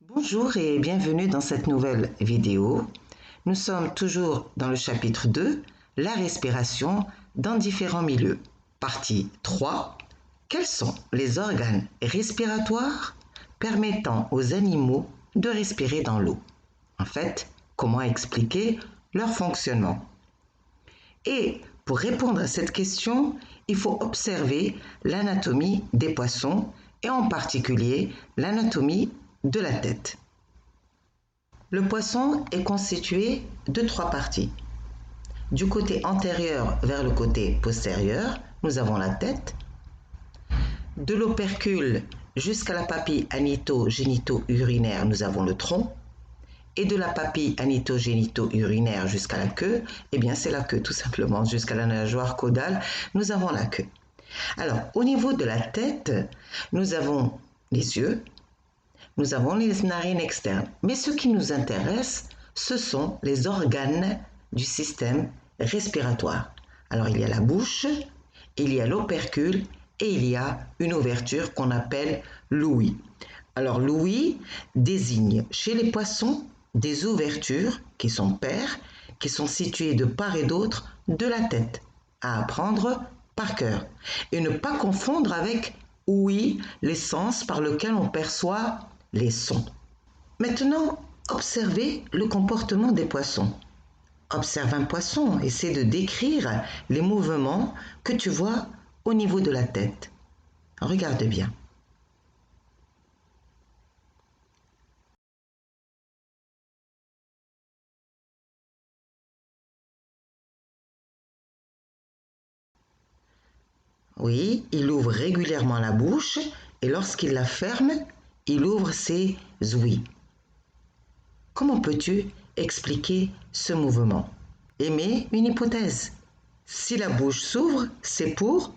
Bonjour et bienvenue dans cette nouvelle vidéo. Nous sommes toujours dans le chapitre 2, la respiration dans différents milieux. Partie 3, quels sont les organes respiratoires permettant aux animaux de respirer dans l'eau? En fait, comment expliquer leur fonctionnement? Et pour répondre à cette question, il faut observer l'anatomie des poissons et en particulier l'anatomie de la tête. Le poisson est constitué de 3 parties. Du côté antérieur vers le côté postérieur, nous avons la tête. De l'opercule jusqu'à la papille anito-génito-urinaire, nous avons le tronc. Et de la papille anito-génito-urinaire jusqu'à la queue, eh bien c'est la queue tout simplement, jusqu'à la nageoire caudale, nous avons la queue. Alors, au niveau de la tête, nous avons les yeux, nous avons les narines externes. Mais ce qui nous intéresse, ce sont les organes du système respiratoire. Alors, il y a la bouche, il y a l'opercule et il y a une ouverture qu'on appelle l'ouïe. Alors, l'ouïe désigne chez les poissons des ouvertures qui sont paires, qui sont situées de part et d'autre de la tête, à apprendre par cœur. Et ne pas confondre avec ouïe, les sens par lesquels on perçoit les sons. Maintenant, observez le comportement des poissons. Observe un poisson, essaie de décrire les mouvements que tu vois au niveau de la tête. Regarde bien. Oui, il ouvre régulièrement la bouche et lorsqu'il la ferme, il ouvre ses ouïes. Comment peux-tu expliquer ce mouvement? Émets une hypothèse. Si la bouche s'ouvre, c'est pour,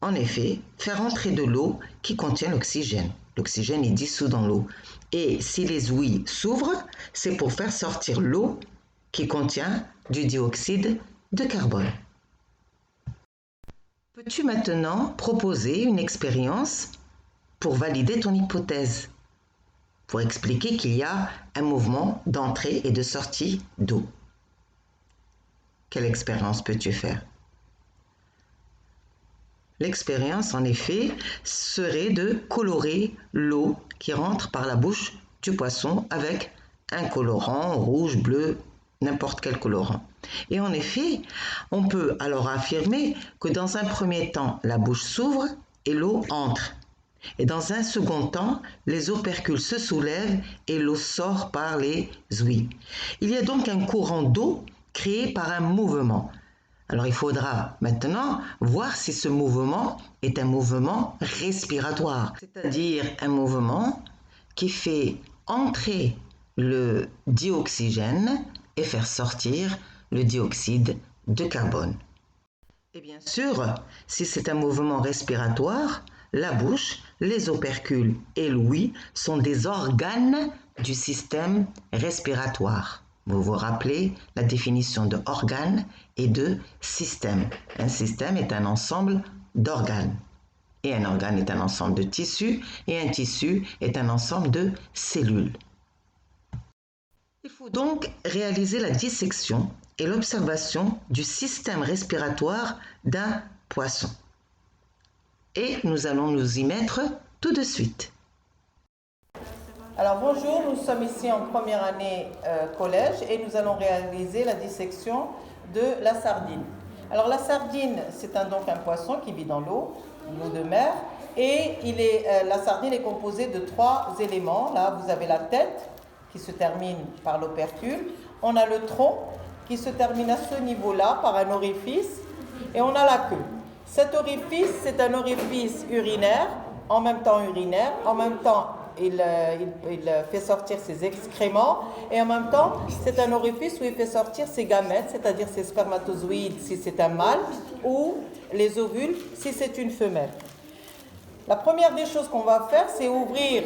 en effet, faire entrer de l'eau qui contient l'oxygène. L'oxygène est dissous dans l'eau. Et si les ouïes s'ouvrent, c'est pour faire sortir l'eau qui contient du dioxyde de carbone. Peux-tu maintenant proposer une expérience pour valider ton hypothèse, pour expliquer qu'il y a un mouvement d'entrée et de sortie d'eau? Quelle expérience peux-tu faire? L'expérience, en effet, serait de colorer l'eau qui rentre par la bouche du poisson avec un colorant rouge, bleu, n'importe quel colorant. Et en effet, on peut alors affirmer que dans un premier temps, la bouche s'ouvre et l'eau entre. Et dans un second temps, les opercules se soulèvent et l'eau sort par les ouïes. Il y a donc un courant d'eau créé par un mouvement. Alors il faudra maintenant voir si ce mouvement est un mouvement respiratoire, c'est-à-dire un mouvement qui fait entrer le dioxygène et faire sortir le dioxyde de carbone. Et bien sûr, si c'est un mouvement respiratoire, la bouche, les opercules et l'ouïe sont des organes du système respiratoire. Vous vous rappelez la définition de organe et de système. Un système est un ensemble d'organes. Et un organe est un ensemble de tissus. Et un tissu est un ensemble de cellules. Il faut donc réaliser la dissection et l'observation du système respiratoire d'un poisson. Et nous allons nous y mettre tout de suite. Alors bonjour, nous sommes ici en première année collège et nous allons réaliser la dissection de la sardine. Alors la sardine, c'est donc un poisson qui vit dans l'eau de mer, et la sardine est composée de 3 éléments. Là, vous avez la tête qui se termine par l'opercule, on a le tronc qui se termine à ce niveau-là par un orifice, et on a la queue. Cet orifice, c'est un orifice urinaire, en même temps il fait sortir ses excréments, et en même temps c'est un orifice où il fait sortir ses gamètes, c'est-à-dire ses spermatozoïdes si c'est un mâle, ou les ovules si c'est une femelle. La première des choses qu'on va faire, c'est ouvrir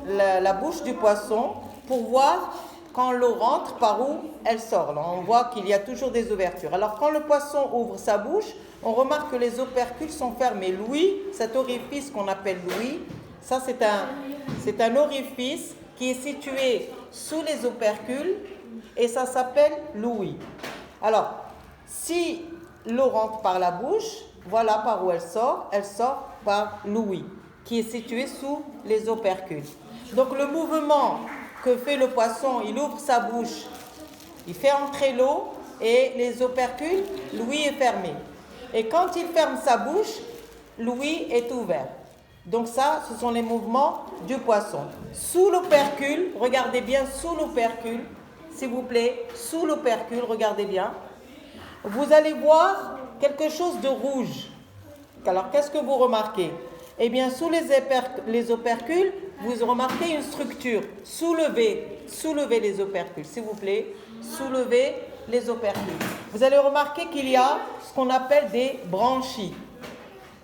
la bouche du poisson pour voir quand l'eau rentre par où elle sort. Là, on voit qu'il y a toujours des ouvertures. Alors quand le poisson ouvre sa bouche, on remarque que les opercules sont fermés. L'ouïe, cet orifice qu'on appelle l'ouïe, ça c'est un orifice qui est situé sous les opercules et ça s'appelle l'ouïe. Alors, si l'eau rentre par la bouche, voilà par où elle sort par l'ouïe, qui est situé sous les opercules. Donc le mouvement que fait le poisson, il ouvre sa bouche, il fait entrer l'eau et les opercules, l'ouïe est fermé. Et quand il ferme sa bouche, l'ouïe est ouvert. Donc ça, ce sont les mouvements du poisson. Sous l'opercule, regardez bien sous l'opercule, s'il vous plaît, sous l'opercule, regardez bien. Vous allez voir quelque chose de rouge. Alors, qu'est-ce que vous remarquez? Eh bien, sous les opercules, vous remarquez une structure. Soulevez les opercules, s'il vous plaît. Soulevez les opercules. Vous allez remarquer qu'il y a ce qu'on appelle des branchies.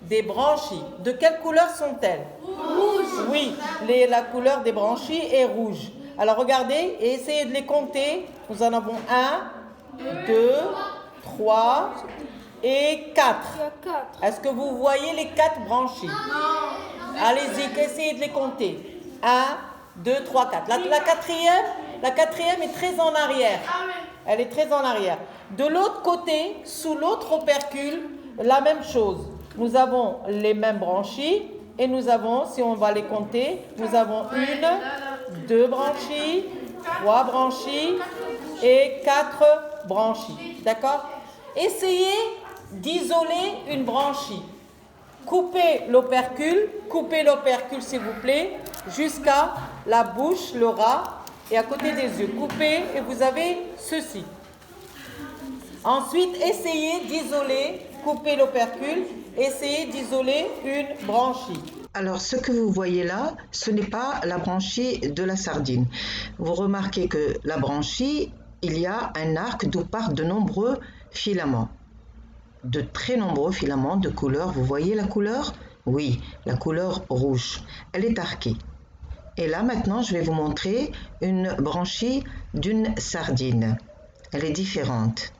Des branchies. De quelle couleur sont-elles? Rouge. Oui, la couleur des branchies est rouge. Alors, regardez et essayez de les compter. Nous en avons 1, 2, 3 et 4. Est-ce que vous voyez les 4 branchies? Non. Allez-y, essayez de les compter. 1, 2, 3, 4. La quatrième est très en arrière. Elle est très en arrière. De l'autre côté, sous l'autre opercule, la même chose. Nous avons les mêmes branchies et nous avons, si on va les compter, nous avons 1, 2 branchies, 3 branchies et 4 branchies. D'accord? Essayez d'isoler une branchie. Coupez l'opercule s'il vous plaît, jusqu'à la bouche, le ras, et à côté des yeux. Coupez et vous avez ceci. Ensuite, essayez d'isoler, coupez l'opercule, essayez d'isoler une branchie. Alors, ce que vous voyez là, ce n'est pas la branchie de la sardine. Vous remarquez que la branchie, il y a un arc d'où partent de nombreux filaments. De très nombreux filaments de couleur. Vous voyez la couleur? Oui, la couleur rouge. Elle est arquée. Et là, maintenant, je vais vous montrer une branchie d'une sardine. Elle est différente.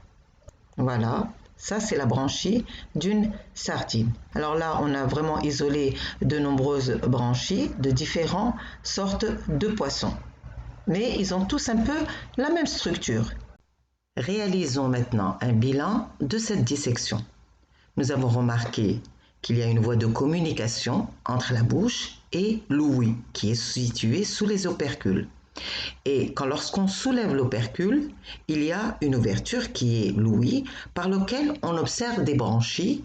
Voilà. Ça, c'est la branchie d'une sardine. Alors là, on a vraiment isolé de nombreuses branchies de différentes sortes de poissons. Mais ils ont tous un peu la même structure. Réalisons maintenant un bilan de cette dissection. Nous avons remarqué qu'il y a une voie de communication entre la bouche et l'ouïe, qui est située sous les opercules. Et lorsqu'on soulève l'opercule, il y a une ouverture qui est l'ouïe, par laquelle on observe des branchies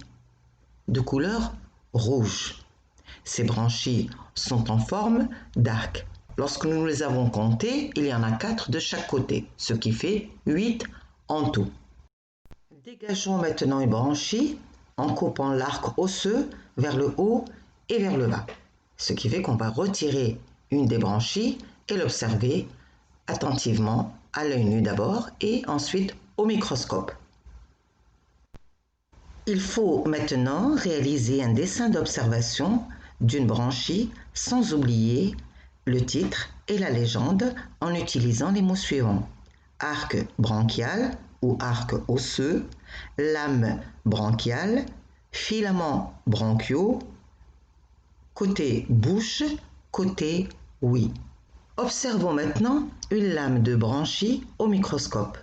de couleur rouge. Ces branchies sont en forme d'arc. Lorsque nous les avons comptées, il y en a 4 de chaque côté, ce qui fait 8 en tout. Dégageons maintenant une branchie en coupant l'arc osseux vers le haut et vers le bas. Ce qui fait qu'on va retirer une des branchies et l'observer attentivement à l'œil nu d'abord et ensuite au microscope. Il faut maintenant réaliser un dessin d'observation d'une branchie sans oublier le titre et la légende en utilisant les mots suivants: arc branchial ou arc osseux, lame branchiale, filaments bronchiaux, côté bouche, côté ouïe. Observons maintenant une lame de branchie au microscope.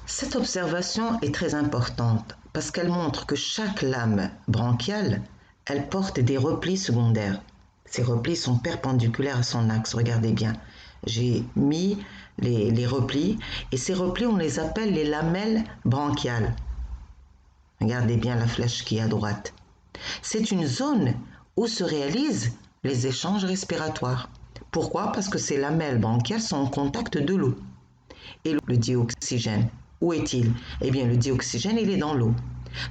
Cette observation est très importante parce qu'elle montre que chaque lame branchiale, elle porte des replis secondaires. Ces replis sont perpendiculaires à son axe, regardez bien. J'ai mis les replis et ces replis, on les appelle les lamelles branchiales. Regardez bien la flèche qui est à droite. C'est une zone où se réalisent les échanges respiratoires. Pourquoi? Parce que ces lamelles branchiales sont en contact de l'eau. Et le dioxygène, où est-il? Eh bien, le dioxygène, il est dans l'eau.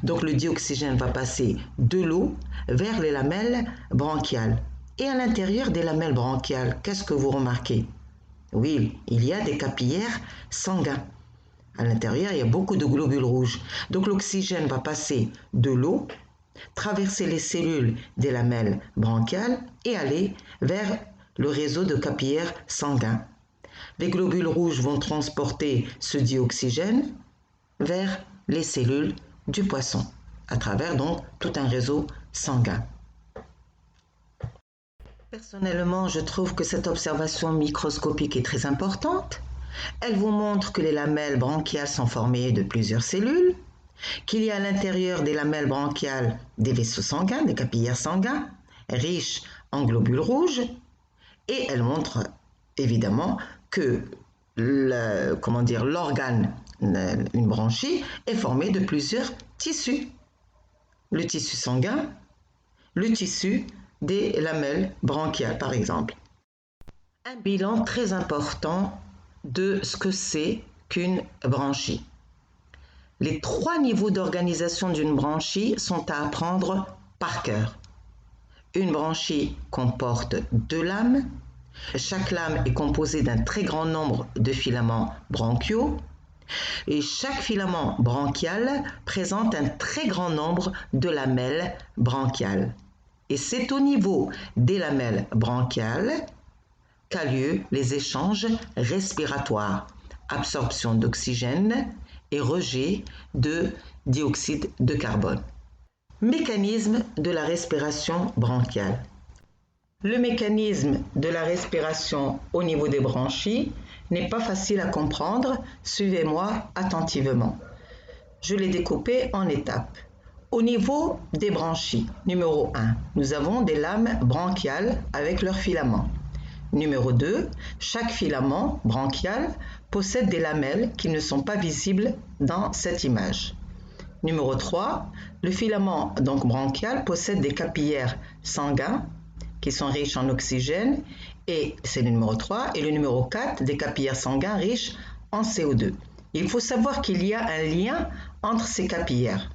Donc, le dioxygène va passer de l'eau vers les lamelles branchiales. Et à l'intérieur des lamelles branchiales, qu'est-ce que vous remarquez? Oui, il y a des capillaires sanguins. À l'intérieur, il y a beaucoup de globules rouges. Donc, l'oxygène va passer de l'eau, traverser les cellules des lamelles branchiales et aller vers le réseau de capillaires sanguins. Les globules rouges vont transporter ce dioxygène vers les cellules du poisson, à travers donc tout un réseau sanguin. Personnellement, je trouve que cette observation microscopique est très importante. Elle vous montre que les lamelles branchiales sont formées de plusieurs cellules, qu'il y a à l'intérieur des lamelles branchiales des vaisseaux sanguins, des capillaires sanguins, riches en globules rouges, et elle montre évidemment que l'organe, une branchie, est formé de plusieurs tissus. Le tissu sanguin, le tissu des lamelles branchiales par exemple. Un bilan très important de ce que c'est qu'une branchie. Les 3 niveaux d'organisation d'une branchie sont à apprendre par cœur. Une branchie comporte 2 lames. Chaque lame est composée d'un très grand nombre de filaments branchiaux. Et chaque filament branchial présente un très grand nombre de lamelles branchiales. Et c'est au niveau des lamelles branchiales qu'a lieu les échanges respiratoires, absorption d'oxygène et rejet de dioxyde de carbone. Mécanisme de la respiration branchiale. Le mécanisme de la respiration au niveau des branchies n'est pas facile à comprendre. Suivez-moi attentivement. Je l'ai découpé en étapes. Au niveau des branchies, numéro 1, nous avons des lames branchiales avec leurs filaments. Numéro 2, chaque filament branchial possède des lamelles qui ne sont pas visibles dans cette image. Numéro 3, le filament branchial possède des capillaires sanguins qui sont riches en oxygène, et c'est le numéro 3, et le numéro 4, des capillaires sanguins riches en CO2. Il faut savoir qu'il y a un lien entre ces capillaires.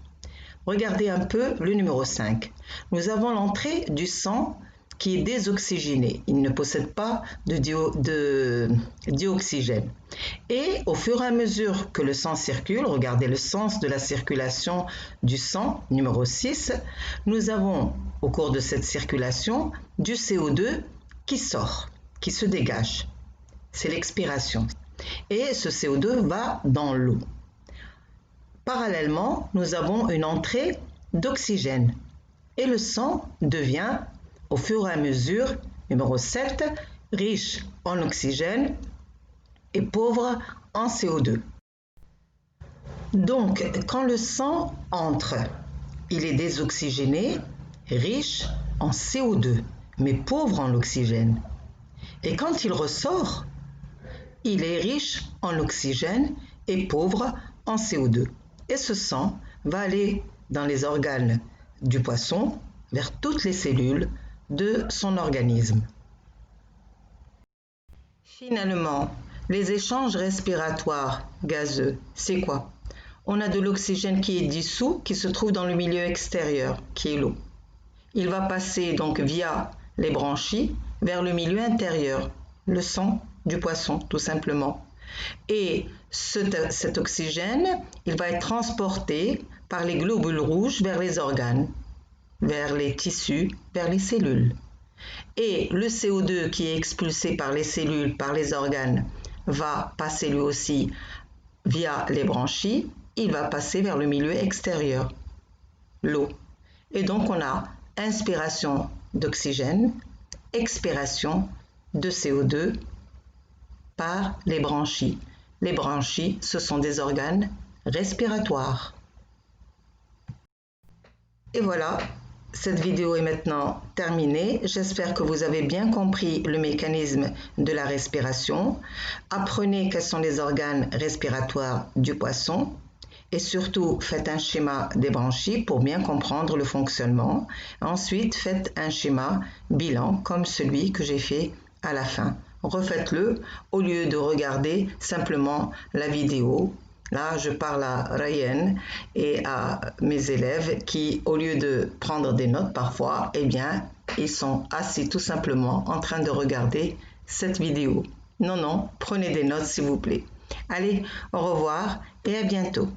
Regardez un peu le numéro 5. Nous avons l'entrée du sang qui est désoxygéné. Il ne possède pas de dioxygène. Et au fur et à mesure que le sang circule, regardez le sens de la circulation du sang, numéro 6, nous avons au cours de cette circulation du CO2 qui sort, qui se dégage. C'est l'expiration. Et ce CO2 va dans l'eau. Parallèlement, nous avons une entrée d'oxygène. Et le sang devient, au fur et à mesure, numéro 7, riche en oxygène et pauvre en CO2. Donc, quand le sang entre, il est désoxygéné, riche en CO2, mais pauvre en oxygène. Et quand il ressort, il est riche en oxygène et pauvre en CO2. Et ce sang va aller dans les organes du poisson, vers toutes les cellules de son organisme. Finalement, les échanges respiratoires gazeux, c'est quoi? On a de l'oxygène qui est dissous, qui se trouve dans le milieu extérieur, qui est l'eau. Il va passer donc via les branchies vers le milieu intérieur, le sang du poisson, tout simplement. Et cet oxygène, il va être transporté par les globules rouges vers les organes, vers les tissus, vers les cellules. Et le CO2 qui est expulsé par les cellules, par les organes, va passer lui aussi via les branchies, il va passer vers le milieu extérieur, l'eau. Et donc on a inspiration d'oxygène, expiration de CO2 par les branchies. Les branchies, ce sont des organes respiratoires. Et voilà, cette vidéo est maintenant terminée. J'espère que vous avez bien compris le mécanisme de la respiration. Apprenez quels sont les organes respiratoires du poisson. Et surtout, faites un schéma des branchies pour bien comprendre le fonctionnement. Ensuite, faites un schéma bilan comme celui que j'ai fait à la fin. Refaites-le au lieu de regarder simplement la vidéo. Là, je parle à Ryan et à mes élèves qui, au lieu de prendre des notes parfois, eh bien, ils sont assis tout simplement en train de regarder cette vidéo. Non, prenez des notes s'il vous plaît. Allez, au revoir et à bientôt.